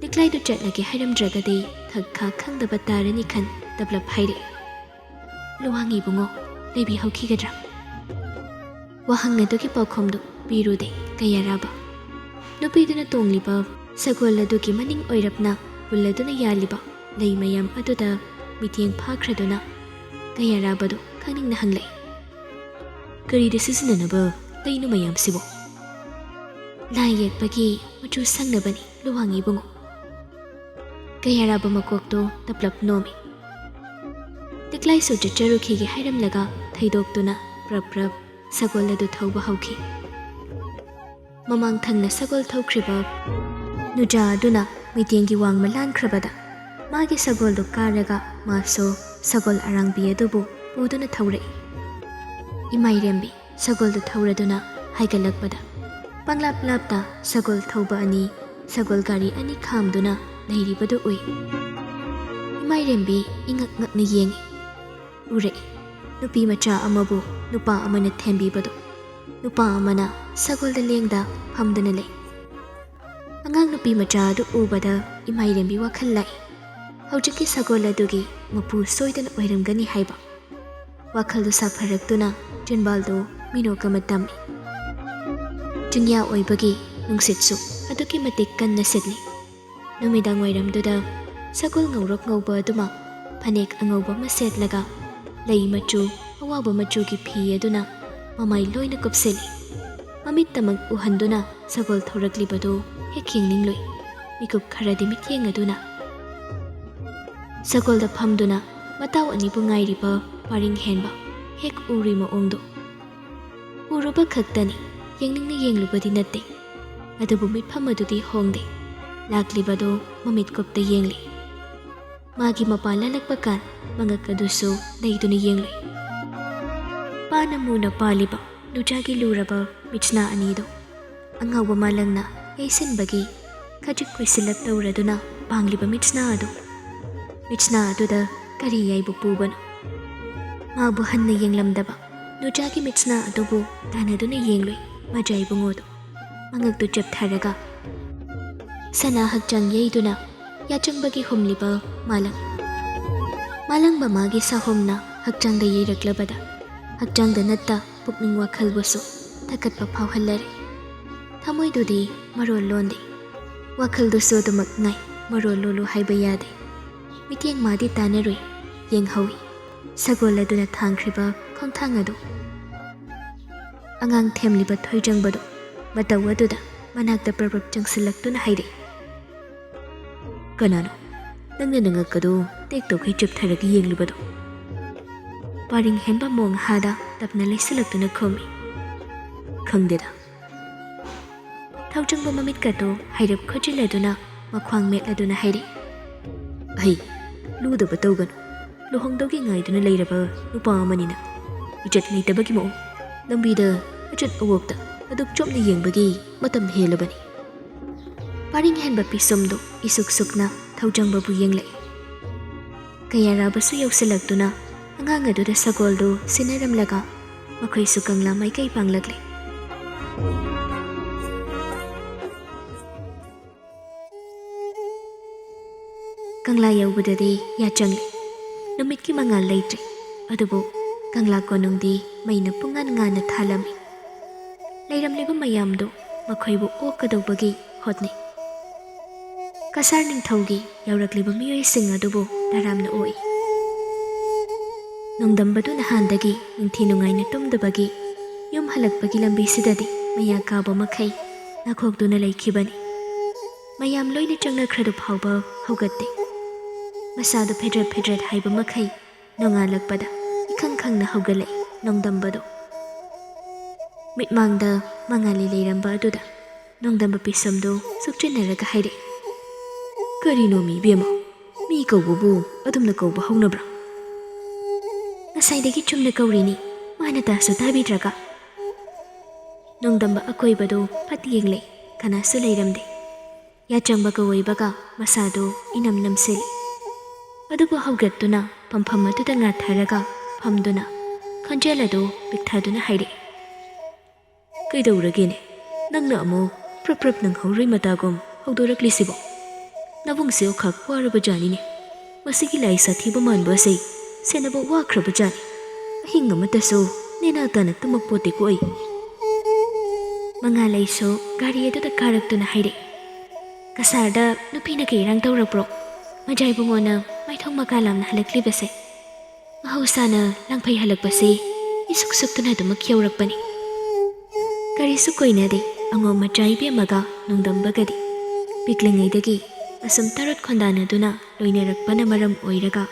ꯂꯤꯛꯂꯥꯏꯗꯨ ꯆꯠꯂꯒꯦ ꯍꯥꯏꯔꯝꯗ꯭ꯔꯒꯗꯤ ꯊꯛ ꯈꯪꯗꯕ ꯇꯥꯔꯅꯤ ꯈꯟ ꯇꯞꯂꯞ ꯍꯥꯏꯔꯛꯏ ꯂꯨꯋꯥꯡ ꯏꯕꯨꯡꯉꯣ ꯂꯩꯕꯤꯍꯧꯈꯤꯒꯗ꯭ꯔꯥ ꯋꯥꯍꯪ ꯑꯗꯨꯒꯤ ꯄꯥꯎꯈꯨꯝꯗꯨ ꯄꯤꯔꯨꯗꯦ ꯀꯌꯥꯔꯥꯕ ꯅꯨꯄꯤꯗꯨꯅ ꯇꯣꯡꯂꯤꯕ ꯁꯒꯣꯜ ꯑꯗꯨꯒꯤ ꯃꯅꯤꯡ ꯑꯣꯏꯔꯞꯅ ꯄꯨꯜꯂꯗꯨꯅ ꯌꯥꯜꯂꯤꯕ ꯂꯩ ꯃꯌꯥꯝ ꯑꯗꯨꯗ ꯃꯤꯠꯌꯦꯡ ꯐꯥꯈ꯭ꯔꯗꯨꯅ ꯀꯌꯥꯔꯥꯕꯗꯨ ꯈꯪꯅꯤꯡꯅ ꯍꯪꯂꯛꯏ ꯀꯔꯤꯗ ꯁꯤꯖꯤꯟꯅꯅꯕ ꯂꯩꯅꯣ ꯃꯌꯥꯝꯁꯤꯕꯨ ꯂꯥꯏ ꯌꯦꯛꯄꯒꯤ ꯃꯆꯨ ꯁꯪꯅꯕꯅꯤ ꯂꯨꯋꯥꯡ ꯏꯕꯨꯡꯉꯣ ꯀꯌꯥꯔꯥꯕ ꯃꯀꯣꯛꯇꯣ ꯇꯞꯂꯞ ꯅꯣꯝꯃꯤ ꯂꯤꯛꯂꯥꯏꯁꯨ ꯆꯠꯆꯔꯨꯈꯤꯒꯦ ꯍꯥꯏꯔꯝꯂꯒ ꯊꯩꯗꯣꯛꯇꯨꯅ ꯄ꯭ꯔꯞ ꯄ꯭ꯔꯞ ꯁꯒꯣꯜ ꯑꯗꯨ ꯊꯧꯕ ꯍꯧꯈꯤ ꯃꯃꯥꯡ ꯊꯪꯅ ꯁꯒꯣꯜ ꯊꯧꯈ꯭ꯔꯤꯕ ꯅꯨꯖꯥ ꯑꯗꯨꯅ ꯃꯤꯠꯌꯦꯡꯒꯤ ꯋꯥꯡꯃ ꯂꯥꯟꯈ꯭ꯔꯕꯗ ꯃꯥꯒꯤ ꯁꯒꯣꯜꯗꯨ ꯀꯥꯔꯒ ꯃꯥꯁꯨ ꯁꯒꯣꯜ ꯑꯔꯥꯡꯕꯤ ꯑꯗꯨꯕꯨ ꯄꯨꯗꯨꯅ ꯊꯧꯔꯛꯏ ꯏꯃꯥꯏꯔꯦꯝꯕꯤ ꯁꯒꯣꯜꯗꯨ ꯊꯧꯔꯗꯨꯅ ꯍꯥꯏꯒꯠꯂꯛꯄꯗ ꯄꯪꯂꯥꯞ ꯂꯥꯞꯇ ꯁꯒꯣꯜ ꯊꯧꯕ ꯑꯅꯤ ꯁꯒꯣꯜ ꯒꯥꯔꯤ ꯑꯅꯤ ꯈꯥꯝꯗꯨꯅ ꯂꯩꯔꯤꯕꯗꯨ ꯎꯏ ꯏꯃꯥꯏꯔꯦꯝꯕꯤ ꯏꯉꯛ ꯉꯛꯅ ꯌꯦꯡꯉꯤ ꯎꯔꯛꯏ ꯅꯨꯄꯤ ꯃꯆꯥ ꯑꯃꯕꯨ ꯅꯨꯄꯥ ꯑꯃꯅ ꯊꯦꯝꯕꯤꯕꯗꯨ ꯅꯨꯄꯥ ꯑꯃꯅ ꯁꯒꯣꯜꯗ ꯂꯦꯡꯗ ꯐꯝꯗꯨꯅ ꯂꯩ ꯑꯉꯥꯡ ꯅꯨꯄꯤ ꯃꯆꯥ ꯑꯗꯨ ꯎꯕꯗ ꯏꯃꯥꯏꯔꯦꯝꯕꯤ ꯋꯥꯈꯜ ꯂꯥꯛꯏ ꯍꯧꯖꯤꯛꯀꯤ ꯁꯒꯣꯜ ꯑꯗꯨꯒꯤ ꯃꯄꯨ ꯁꯣꯏꯗꯅ ꯑꯣꯏꯔꯝꯒꯅꯤ ꯍꯥꯏꯕ ꯋꯥꯈꯜꯗꯨ ꯁꯥꯐꯔꯛꯇꯨꯅ ꯆꯤꯟꯕꯥꯜꯗꯨ ꯃꯤꯅꯣꯛ ꯑꯃ ꯇꯝꯃꯤ ꯆꯤꯡꯌꯥ ꯑꯣꯏꯕꯒꯤ ꯅꯨꯡꯁꯤꯠꯁꯨ ꯑꯗꯨꯛꯀꯤ ꯃꯇꯤꯛ ꯀꯟꯅ ꯁꯤꯠꯂꯤ ꯅꯨꯃꯤꯗꯥꯡ ꯋꯥꯏꯔꯝꯗꯨꯗ ꯁꯒꯣꯜ ꯉꯧꯔꯣꯛ ꯉꯧꯕ ꯑꯗꯨꯃ ꯐꯅꯦꯛ ꯑꯉꯧꯕ ꯑꯃ ꯁꯦꯠꯂꯒ ꯂꯩ ꯃꯆꯨ ꯑꯋꯥꯕ ꯃꯆꯨꯒꯤ ꯐꯤ ꯑꯗꯨꯅ ꯃꯃꯥꯏ ꯂꯣꯏꯅ ꯀꯨꯞꯁꯤꯜꯂꯤ ꯃꯃꯤꯠꯇꯃꯛ ꯎꯍꯟꯗꯨꯅ ꯁꯒꯣꯜ ꯊꯧꯔꯛꯂꯤꯕꯗꯨ ꯍꯦꯛ ꯌꯦꯡꯅꯤꯡꯂꯨꯏ ꯃꯤꯀꯨꯞ ꯈꯔꯗꯤ ꯃꯤꯠꯌꯦꯡ ꯑꯗꯨꯅ ꯁꯒꯣꯜꯗ ꯐꯝꯗꯨꯅ ꯃꯇꯥꯎ ꯑꯅꯤꯕꯨ ꯉꯥꯏꯔꯤꯕ ꯄꯥꯔꯤꯡ ꯍꯦꯟꯕ ꯍꯦꯛ ꯎꯔꯤ ꯃꯑꯣꯡꯗꯨ ꯎꯔꯨꯕ ꯈꯛꯇꯅꯤ ꯌꯦꯡꯅꯤꯡꯅ ꯌꯦꯡꯂꯨꯕꯗꯤ ꯅꯠꯇꯦ ꯑꯗꯨꯕꯨ ꯃꯤꯠꯐꯝ ꯑꯗꯨꯗꯤ ꯍꯣꯡꯗꯦ ꯂꯥꯛꯂꯤꯕꯗꯨ ꯃꯃꯤꯠ ꯀꯨꯞꯇ ꯌꯦꯡꯂꯤ ꯃꯥꯒꯤ ꯃꯄꯥꯟ ꯂꯥꯜꯂꯛꯄ ꯀꯥꯟ ꯃꯉꯛ ꯑꯗꯨꯁꯨ ꯂꯩꯗꯨꯅ ꯌꯦꯡꯂꯨꯏ ꯄꯥꯅ ꯃꯨꯅ ꯄꯥꯜꯂꯤꯕ ꯅꯨꯆꯥꯒꯤ ꯂꯨꯔꯕ ꯃꯤꯠꯁꯅꯥ ꯑꯅꯤꯗꯨ ꯑꯉꯧꯕ ꯃꯥꯂꯪꯅ ꯌꯩꯁꯤꯟꯕꯒꯤ ꯈꯖꯤꯛ ꯀꯨꯏꯁꯤꯜꯂꯞ ꯇꯧꯔꯗꯨꯅ ꯄꯥꯡꯂꯤꯕ ꯃꯤꯠꯁꯅꯥ ꯑꯗꯨꯗ ꯀꯔꯤ ꯌꯥꯏꯕꯨ ꯄꯨꯕꯅꯣ ꯃꯥꯕꯨ ꯍꯟꯅ ꯌꯦꯡꯂꯝꯗꯕ ꯅꯨꯆꯥꯒꯤ ꯃꯤꯠꯁꯅꯥ ꯑꯗꯨꯕꯨ ꯇꯥꯟꯅꯗꯨꯅ ꯌꯦꯡꯂꯨꯏ ꯃꯖꯥ ꯏꯕꯨꯡꯉꯣꯗꯨ ꯃꯉꯛꯇꯨ ꯆꯞꯊꯔꯒ ꯁꯅꯥ ꯍꯛꯆꯥꯡ ꯌꯩꯗꯨꯅ ꯌꯥꯆꯪꯕꯒꯤ ꯍꯨꯝꯂꯤꯕ ꯃꯥꯂꯪ ꯃꯥꯂꯪꯕ ꯃꯥꯒꯤ ꯁꯥꯍꯣꯝꯅ ꯍꯛꯆꯥꯡꯗ ꯌꯩꯔꯛꯂꯕꯗ ꯍꯛꯆꯥꯡꯗ ꯅꯠꯇ ꯄꯨꯛꯅꯤꯡ ꯋꯥꯈꯜꯕꯨꯁꯨ ꯊꯛꯀꯠꯄ ꯐꯥꯎꯍꯜꯂꯔꯦ꯫ ꯊꯃꯣꯏꯗꯨꯗꯤ ꯃꯔꯣꯜ ꯂꯣꯟꯗꯦ, ꯋꯥꯈꯜꯗꯨꯁꯨ ꯑꯗꯨꯃꯛ ꯉꯥꯏ, ꯃꯔꯣꯜ ꯂꯣꯜꯂꯨ ꯍꯥꯏꯕ ꯌꯥꯗꯦ꯫ ꯃꯤꯠꯌꯦꯡ ꯃꯥꯗꯤ ꯇꯥꯟꯅꯔꯨꯏ, ꯌꯦꯡꯍꯧꯏ ꯁꯒꯣꯜ ꯑꯗꯨꯅ ꯊꯥꯡꯈ꯭ꯔꯤꯕ ꯈꯣꯡꯊꯥꯡ ꯑꯗꯨ꯫ ꯑꯉꯥꯡ ꯊꯦꯝꯂꯤꯕ ꯊꯣꯏꯖꯪꯕꯗꯨ ꯃꯇꯧ ꯑꯗꯨꯗ ꯃꯅꯥꯛꯇ ꯄ꯭ꯔꯞ ꯆꯪꯁꯤꯜꯂꯛꯇꯨꯅ ꯍꯥꯏꯔꯛꯏ, "ꯀꯅꯥꯅꯣ ꯅꯪꯅ ꯅꯉꯛꯀꯗꯣ ꯇꯦꯛ ꯇꯧꯈꯩ ꯆꯞꯊꯔꯒ ꯌꯦꯡꯂꯤꯕꯗꯣ?" ꯄꯥꯔꯤꯡ ꯍꯦꯟꯕ ꯃꯣꯡꯍꯥꯗ ꯇꯞꯅ ꯂꯩꯁꯤꯜꯂꯛꯇꯨꯅ ꯈꯨꯝꯃꯤ, "ꯈꯪꯗꯦꯗ." ꯊꯧꯖꯪꯕ ꯃꯃꯤꯠꯀꯗꯣ ꯍꯩꯔꯞ ꯈꯣꯠꯆꯤꯜꯂꯗꯨꯅ ꯃꯈ꯭ꯋꯥꯡ ꯃꯦꯠꯂꯗꯨꯅ ꯍꯥꯏꯔꯛꯏ, "ꯑꯩ ꯂꯨꯗꯕ ꯇꯧꯒꯅꯨ, ꯂꯨꯍꯣꯡꯗꯧꯒꯤ ꯉꯥꯏꯗꯨꯅ ꯂꯩꯔꯕ ꯅꯨꯄꯥ ꯑꯃꯅꯤꯅ ꯏꯖꯠ ꯂꯩꯇꯕꯒꯤ ꯃꯑꯣꯡ, ꯂꯝꯕꯤꯗ ꯑꯆꯠ ꯑꯋꯣꯛꯇ ꯑꯗꯨꯛ ꯆꯣꯞꯅ ꯌꯦꯡꯕꯒꯤ ꯃꯇꯝ ꯍꯦꯜꯂꯕꯅꯤ." ꯄꯥꯔꯤꯡ ꯍꯦꯟꯕ ꯄꯤꯁꯨꯝꯗꯨ ꯏꯁꯨꯛ ꯁꯨꯛꯅ ꯊꯧꯖꯪꯕꯕꯨ ꯌꯦꯡꯂꯛꯏ꯫ ꯀꯌꯥꯔꯥꯕꯁꯨ ꯌꯧꯁꯤꯜꯂꯛꯇꯨꯅ ꯑꯉꯥꯡ ꯑꯗꯨꯗ ꯁꯒꯣꯜꯗꯨ ꯁꯤꯟꯅꯔꯝꯂꯒ ꯃꯈꯣꯏꯁꯨ ꯀꯪꯂꯥ ꯃꯥꯏꯀꯩ ꯄꯥꯡꯂꯛꯂꯦ꯫ ꯀꯪꯂꯥ ꯌꯧꯕꯗꯗꯤ ꯌꯥꯆꯪꯂꯦ, ꯅꯨꯃꯤꯠꯀꯤ ꯃꯉꯥꯜ ꯂꯩꯇ꯭ꯔꯦ, ꯑꯗꯨꯕꯨ ꯀꯪꯂꯥ ꯀꯣꯅꯨꯡꯗꯤ ꯃꯩꯅ ꯄꯨꯡꯉꯥꯟ ꯉꯥꯟꯅ ꯊꯥꯜꯂꯝꯃꯤ꯫ ꯂꯩꯔꯝꯂꯤꯕ ꯃꯌꯥꯝꯗꯨ ꯃꯈꯣꯏꯕꯨ ꯑꯣꯛꯀꯗꯧꯕꯒꯤ ꯍꯣꯠꯅꯩ꯫ ꯀꯁꯥꯔ ꯅꯤꯡꯊꯧꯒꯤ ꯌꯧꯔꯛꯂꯤꯕ ꯃꯤꯑꯣꯏꯁꯤꯡ ꯑꯗꯨꯕꯨ ꯇꯔꯥꯝꯅ ꯑꯣꯛꯏ꯫ ꯅꯣꯡꯗꯝꯕꯗꯨ ꯅꯍꯥꯟꯗꯒꯤ ꯅꯤꯡꯊꯤ ꯅꯨꯡꯉꯥꯏꯅ ꯇꯨꯝꯗꯕꯒꯤ ꯌꯨꯝ ꯍꯜꯂꯛꯄꯒꯤ ꯂꯝꯕꯤꯁꯤꯗꯗꯤ ꯃꯌꯥ ꯀꯥꯕ ꯃꯈꯩ ꯅꯥꯈꯣꯛꯇꯨꯅ ꯂꯩꯈꯤꯕꯅꯤ꯫ ꯃꯌꯥꯝ ꯂꯣꯏꯅ ꯆꯪꯅꯈ꯭ꯔꯗꯨ ꯐꯥꯎꯕ ꯍꯧꯒꯠꯇꯦ꯫ ꯃꯁꯥꯗꯨ ꯐꯦꯗ꯭ꯔꯦꯠ ꯐꯦꯗ꯭ꯔꯦꯠ ꯍꯥꯏꯕ ꯃꯈꯩ ꯅꯣꯡꯉꯥꯜꯂꯛꯄꯗ ꯏꯈꯪ ꯈꯪꯅ ꯍꯧꯒꯠꯂꯛꯏ ꯅꯣꯡꯗꯝꯕꯗꯨ꯫ ꯃꯤꯠꯃꯥꯡꯗ ꯃꯉꯥꯜꯂꯤ ꯂꯩꯔꯝꯕ ꯑꯗꯨꯗ ꯅꯣꯡꯗꯝꯕ ꯄꯤꯁꯨꯝꯗꯨ ꯁꯨꯛꯆꯤꯟꯅꯔꯒ ꯍꯥꯏꯔꯛꯏ, "ꯀꯔꯤꯅꯣ ꯃꯤ ꯏꯕꯦꯝꯃ, ꯃꯤ ꯀꯧꯕꯕꯨ ꯑꯗꯨꯝꯅ ꯀꯧꯕ ꯍꯧꯅꯕ꯭ꯔꯥ?" "ꯉꯁꯥꯏꯗꯒꯤ ꯆꯨꯝꯅ ꯀꯧꯔꯤꯅꯤ, ꯃꯥꯅ ꯇꯥꯁꯨ ꯇꯥꯕꯤꯗ꯭ꯔꯒ." ꯅꯣꯡꯗꯝꯕ ꯑꯀꯣꯏꯕꯗꯨ ꯐꯠ ꯌꯦꯡꯂꯛꯏ, ꯀꯅꯥꯁꯨ ꯂꯩꯔꯝꯗꯦ꯫ ꯌꯥꯆꯪꯕꯒ ꯑꯣꯏꯕꯒ ꯃꯁꯥꯗꯨ ꯏꯅꯝ ꯅꯝꯁꯤꯜꯂꯤ꯫ ꯑꯗꯨꯕꯨ ꯍꯧꯒꯠꯇꯨꯅ ꯐꯝꯐꯝ ꯑꯗꯨꯗ ꯉꯥꯊꯔꯒ ꯐꯝꯗꯨꯅ ꯈꯣꯟꯖꯦꯜ ꯑꯗꯨ ꯄꯤꯛꯊꯗꯨꯅ ꯍꯥꯏꯔꯛꯏ, "ꯀꯩꯗꯧꯔꯒꯦꯅꯦ, ꯅꯪꯅ ꯑꯃꯨꯛ ꯄ꯭ꯔꯞ ꯄ꯭ꯔꯞ ꯅꯪꯍꯧꯔꯣꯏ ꯃꯇꯥꯒꯨꯝ ꯍꯧꯗꯣꯔꯛꯂꯤꯁꯤꯕꯣ? ꯅꯕꯨꯡꯁꯦ ꯑꯣꯈꯥꯛ ꯋꯥꯔꯕꯖꯥꯅꯤꯅꯦ, ꯃꯁꯤꯒꯤ ꯂꯥꯏ ꯁꯥꯊꯤꯕ ꯃꯥꯟꯕ ꯑꯁꯤ ꯁꯦꯟꯅꯕ ꯋꯥꯈ꯭ꯔꯕꯖꯥꯅꯤ, ꯑꯍꯤꯡ ꯑꯃꯠꯇꯁꯨ ꯅꯦꯅꯥ ꯇꯥꯅ ꯇꯨꯝꯃꯛꯄꯣꯠꯇꯦꯀꯣ ꯑꯩ." ꯃꯉꯥꯂꯩꯁꯨ ꯒꯥꯔꯤ ꯑꯗꯨꯗ ꯀꯥꯔꯛꯇꯨꯅ ꯍꯥꯏꯔꯛꯏ, "ꯀꯁꯥꯔꯗ ꯅꯨꯄꯤꯅ ꯀꯩ ꯏꯔꯥꯡ ꯇꯧꯔꯛꯄ꯭ꯔꯣ? ꯃꯖꯥꯏꯕꯨꯡꯉꯣꯅ ꯃꯥꯏꯊꯣꯡ ꯃꯀꯥ ꯂꯥꯝꯅ ꯍꯜꯂꯛꯂꯤꯕꯁꯦ? ꯃꯍꯧꯁꯥꯅ ꯂꯥꯡꯐꯩ ꯍꯜꯂꯛꯄꯁꯤ ꯏꯁꯨꯛ ꯁꯨꯛꯇꯨꯅ ꯑꯗꯨꯃꯛ ꯌꯧꯔꯛꯄꯅꯤ." ꯀꯔꯤꯁꯨ ꯀꯣꯏꯅꯗꯦ ꯑꯉꯣꯝ ꯃꯆꯥ ꯏꯕꯦꯝꯃꯒ ꯅꯣꯡꯗꯝꯕꯒꯗꯤ꯫ ꯄꯤꯛꯂꯤꯉꯩꯗꯒꯤ ꯑꯁꯨꯝ ꯇꯔꯨꯠ ꯈꯣꯟꯗꯥꯅꯗꯨꯅ ꯂꯣꯏꯅꯔꯛꯄꯅ ꯃꯔꯝ ꯑꯣꯏꯔꯒ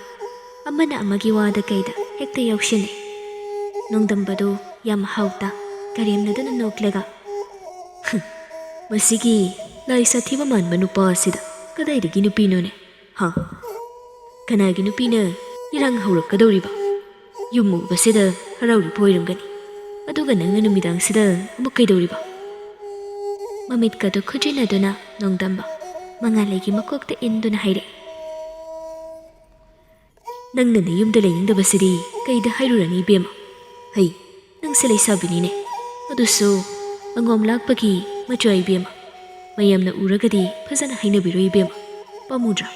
ꯑꯃꯅ ꯑꯃꯒꯤ ꯋꯥꯗ ꯀꯩꯗ ꯍꯦꯛꯇ ꯌꯥꯎꯁꯤꯟꯅꯩ꯫ ꯅꯣꯡꯗꯝꯕꯗꯨ ꯌꯥꯝ ꯍꯥꯎꯇ ꯀꯔꯦꯝꯅꯗꯨꯅ ꯅꯣꯛꯂꯒ, "ꯃꯁꯤꯒꯤ ꯂꯥꯏ ꯁꯥꯊꯤꯕ ꯃꯥꯟꯕ ꯅꯨꯄꯥ ꯑꯁꯤꯗ ꯀꯗꯥꯏꯗꯒꯤ ꯅꯨꯄꯤꯅꯣꯅꯦ? ꯍꯥ? ꯀꯅꯥꯒꯤ ꯅꯨꯄꯤꯅ ꯏꯔꯥꯡ ꯍꯧꯔꯛꯀꯗꯧꯔꯤꯕ? ꯌꯨꯝ ꯎꯕꯁꯤꯗ ꯍꯔꯥꯎꯔꯤꯕ ꯑꯣꯏꯔꯝꯒꯅꯤ, ꯑꯗꯨꯒ ꯅꯪꯅ ꯅꯨꯃꯤꯗꯥꯡꯁꯤꯗ ꯑꯃꯨꯛ ꯀꯩꯗꯧꯔꯤꯕ?" ꯃꯃꯤꯠꯀꯗꯨ ꯈꯨꯖꯤꯟꯅꯗꯨꯅ ꯅꯣꯡꯗꯝꯕ ꯃꯉꯥꯂꯩꯒꯤ ꯃꯀꯣꯛꯇ ꯏꯟꯗꯨꯅ ꯍꯥꯏꯔꯛꯏ, "ꯅꯪꯅ ꯅꯌꯨꯝꯗ ꯂꯩꯅꯤꯡꯗꯕꯁꯤꯗꯤ ꯀꯩꯗ ꯍꯥꯏꯔꯨꯔꯅꯤ ꯏꯕꯦꯝꯃ? ꯍꯩ, ꯅꯪꯁꯦ ꯂꯩꯁꯥꯕꯤꯅꯤꯅꯦ, ꯑꯗꯨꯁꯨ ꯑꯉꯣꯝ ꯂꯥꯛꯄꯒꯤ ꯃꯆꯥ ꯏꯕꯦꯝꯃ, ꯃꯌꯥꯝꯅ ꯎꯔꯒꯗꯤ ꯐꯖꯅ ꯍꯥꯏꯅꯕꯤꯔꯣꯏ ꯏꯕꯦꯝꯃ, ꯄꯥꯝꯃꯨꯗ꯭ꯔꯥ?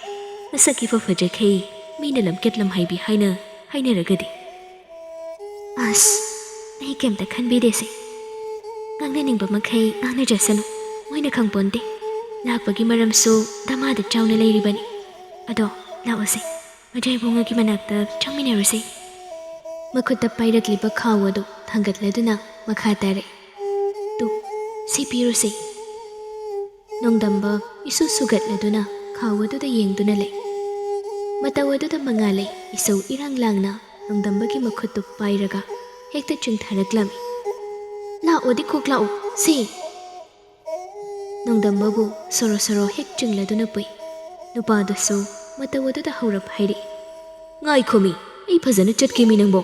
ꯅꯁꯛ ꯏꯐ ꯐꯖꯈꯩ ꯃꯤꯅ ꯂꯝꯀꯦꯠ ꯂꯝꯍꯥꯏꯕꯤ ꯍꯥꯏꯅ ꯍꯥꯏꯅꯔꯒꯗꯤ." "ꯑꯁ, ꯑꯩ ꯀꯩꯝꯇ ꯈꯟꯕꯤꯗꯦꯁꯦ, ꯉꯥꯡꯅꯅꯤꯡꯕ ꯃꯈꯩ ꯉꯥꯡꯅꯖꯁꯅꯨ, ꯃꯣꯏꯅ ꯈꯪꯄꯣꯟꯇꯦ, ꯂꯥꯛꯄꯒꯤ ꯃꯔꯝꯁꯨ ꯗꯃꯥꯗ ꯆꯥꯎꯅ ꯂꯩꯔꯤꯕꯅꯤ꯫ ꯑꯗꯣ ꯂꯥꯛꯑꯣꯁꯦ, ꯃꯖꯥꯏꯕꯨꯡꯉꯣꯒꯤ ꯃꯅꯥꯛꯇ ꯆꯪꯃꯤꯟꯅꯔꯨꯁꯦ." ꯃꯈꯨꯠꯇ ꯄꯥꯏꯔꯛꯂꯤꯕ ꯈꯥꯎ ꯑꯗꯨ ꯊꯥꯡꯒꯠꯂꯗꯨꯅ ꯃꯈꯥ ꯇꯥꯔꯛꯏ, "ꯇꯨ, ꯁꯤ ꯄꯤꯔꯨꯁꯦ." ꯅꯣꯡꯗꯝꯕ ꯏꯁꯨ ꯁꯨꯒꯠꯂꯗꯨꯅ ꯈꯥꯎ ꯑꯗꯨꯗ ꯌꯦꯡꯗꯨꯅ ꯂꯩ꯫ ꯃꯇꯧ ꯑꯗꯨꯗ ꯃꯉꯥꯂꯩ ꯏꯁꯧ ꯏꯔꯥꯡ ꯂꯥꯡꯅ ꯅꯣꯡꯗꯝꯕꯒꯤ ꯃꯈꯨꯠꯇꯨ ꯄꯥꯏꯔꯒ ꯍꯦꯛꯇ ꯆꯤꯡꯊꯔꯛꯂꯝꯃꯤ꯫ "ꯂꯥꯛꯑꯣꯗꯤ ꯀꯣꯛ ꯂꯥꯛꯑꯣ ꯁꯤ." ꯅꯣꯡꯗꯝꯕꯕꯨ ꯁꯣꯔꯣ ꯁꯣꯔꯣ ꯍꯦꯛ ꯆꯤꯡꯂꯗꯨꯅ ꯄꯨꯏ꯫ ꯅꯨꯄꯥꯗꯨꯁꯨ ꯃꯇꯧ ꯑꯗꯨꯗ ꯍꯧꯔꯞ ꯍꯥꯏꯔꯛꯏ, "ꯉꯥꯏꯈꯣꯃꯤ, ꯑꯩ ꯐꯖꯅ ꯆꯠꯀꯦꯃꯤ ꯅꯪꯕꯣ."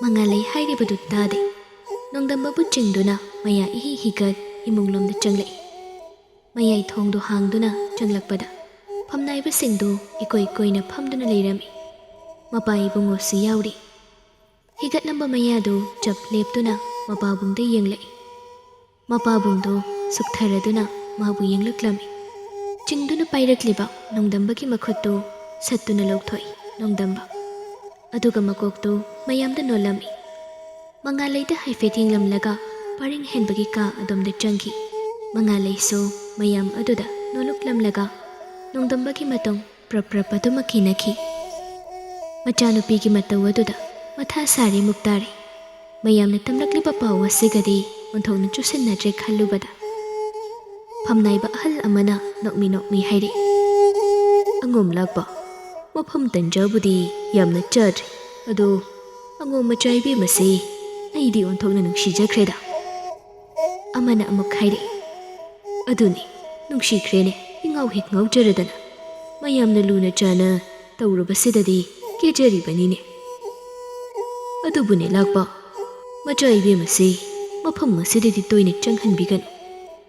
ꯃꯉꯥꯂꯩ ꯍꯥꯏꯔꯤꯕꯗꯨ ꯇꯥꯗꯦ꯫ ꯅꯣꯡꯗꯝꯕꯕꯨ ꯆꯤꯡꯗꯨꯅ ꯃꯌꯥ ꯏꯍꯤ ꯍꯤꯒꯠ ꯏꯃꯨꯡꯂꯣꯝꯗ ꯆꯪꯂꯛꯏ꯫ ꯃꯌꯥꯏ ꯊꯣꯡꯗꯨ ꯍꯥꯡꯗꯨꯅ ꯆꯪꯂꯛꯄꯗ ꯐꯝꯅꯥꯏꯕꯁꯤꯡꯗꯨ ꯏꯀꯣꯏ ꯀꯣꯏꯅ ꯐꯝꯗꯨꯅ ꯂꯩꯔꯝꯃꯤ꯫ ꯃꯄꯥ ꯏꯕꯨꯡꯉꯣꯁꯨ ꯌꯥꯎꯔꯤ꯫ ꯍꯤꯒꯠꯂꯝꯕ ꯃꯌꯥꯗꯨ ꯆꯞ ꯂꯦꯞꯇꯨꯅ ꯃꯄꯥꯕꯨꯡꯗ ꯌꯦꯡꯂꯛꯏ꯫ ꯃꯄꯥꯕꯨꯡꯗꯨ ꯁꯨꯛꯊꯔꯗꯨꯅ ꯃꯥꯕꯨ ꯌꯦꯡꯂꯛꯂꯝꯃꯤ꯫ ꯆꯤꯡꯗꯨꯅ ꯄꯥꯏꯔꯛꯂꯤꯕ ꯅꯣꯡꯗꯝꯕꯒꯤ ꯃꯈꯨꯠꯇꯨ ꯁꯠꯇꯨꯅ ꯂꯧꯊꯣꯛꯏ꯫ ꯅꯣꯡꯗꯝꯕ ꯑꯗꯨꯒ ꯃꯀꯣꯛꯇꯨ ꯃꯌꯥꯝꯗ ꯅꯣꯜꯂꯝꯃꯤ ꯃꯉꯥꯂꯩꯗ ꯍꯥꯏꯐꯦꯠ ꯌꯦꯡꯂꯝꯂꯒ ꯄꯔꯤꯡ ꯍꯦꯟꯕꯒꯤ ꯀꯥ ꯑꯗꯣꯝꯗ ꯆꯪꯈꯤ ꯃꯉꯥꯂꯩꯁꯨ ꯃꯌꯥꯝ ꯑꯗꯨꯗ ꯅꯣꯜꯂꯨꯛꯂꯝꯂꯒ ꯅꯣꯡꯗꯝꯕꯒꯤ ꯃꯇꯨꯡ ꯄ꯭ꯔꯞ ꯄ꯭ꯔꯞ ꯑꯗꯨꯃꯛ ꯏꯟꯅꯈꯤ ꯃꯆꯥꯅꯨꯄꯤꯒꯤ ꯃꯇꯧ ꯑꯗꯨꯗ ꯃꯊꯥ ꯁꯥꯔꯤ ꯃꯨꯛꯇꯥꯔꯤ ꯃꯌꯥꯝꯅ ꯇꯝꯂꯛꯂꯤꯕ ꯄꯥꯎ ꯑꯁꯤꯒꯗꯤ ꯑꯣꯟꯊꯣꯛꯅ ꯆꯨꯁꯤꯟꯅꯗ꯭ꯔꯦ ꯈꯜꯂꯨꯕꯗ ꯐꯝꯅꯥꯏꯕ ꯑꯍꯜ ꯑꯃꯅ ꯅꯣꯛꯃꯤ ꯅꯣꯛꯃꯤ ꯍꯥꯏꯔꯛꯏ ꯑꯉꯣꯝ ꯂꯥꯛꯄ ꯃꯐꯝ ꯇꯟꯖꯕꯨꯗꯤ ꯌꯥꯝꯅ ꯆꯥꯗ꯭ꯔꯤ ꯑꯗꯣ ꯑꯉꯣꯝ ꯃꯆꯥ ꯏꯕꯦꯝꯃꯁꯤ ꯑꯩꯗꯤ ꯑꯣꯟꯊꯣꯛꯅ ꯅꯨꯡꯁꯤꯖꯈ꯭ꯔꯦꯗ ꯑꯃꯅ ꯑꯃꯨꯛ ꯍꯥꯏꯔꯛꯏ ꯑꯗꯨꯅꯤ ꯅꯨꯡꯁꯤꯈ꯭ꯔꯦꯅꯦ ꯏꯉꯥꯎ ꯍꯦꯛ ꯉꯥꯎꯖꯔꯗꯅ ꯃꯌꯥꯝꯅ ꯂꯨꯅ ꯆꯥꯅ ꯇꯧꯔꯕꯁꯤꯗꯗꯤ ꯀꯦꯖꯔꯤꯕꯅꯤꯅꯦ ꯑꯗꯨꯕꯨꯅꯦ ꯂꯥꯛꯄ ꯃꯆꯥ ꯏꯕꯦꯝꯃꯁꯤ ꯃꯐꯝ ꯑꯁꯤꯗꯗꯤ ꯇꯣꯏꯅ ꯆꯪꯍꯟꯕꯤꯒꯅꯨ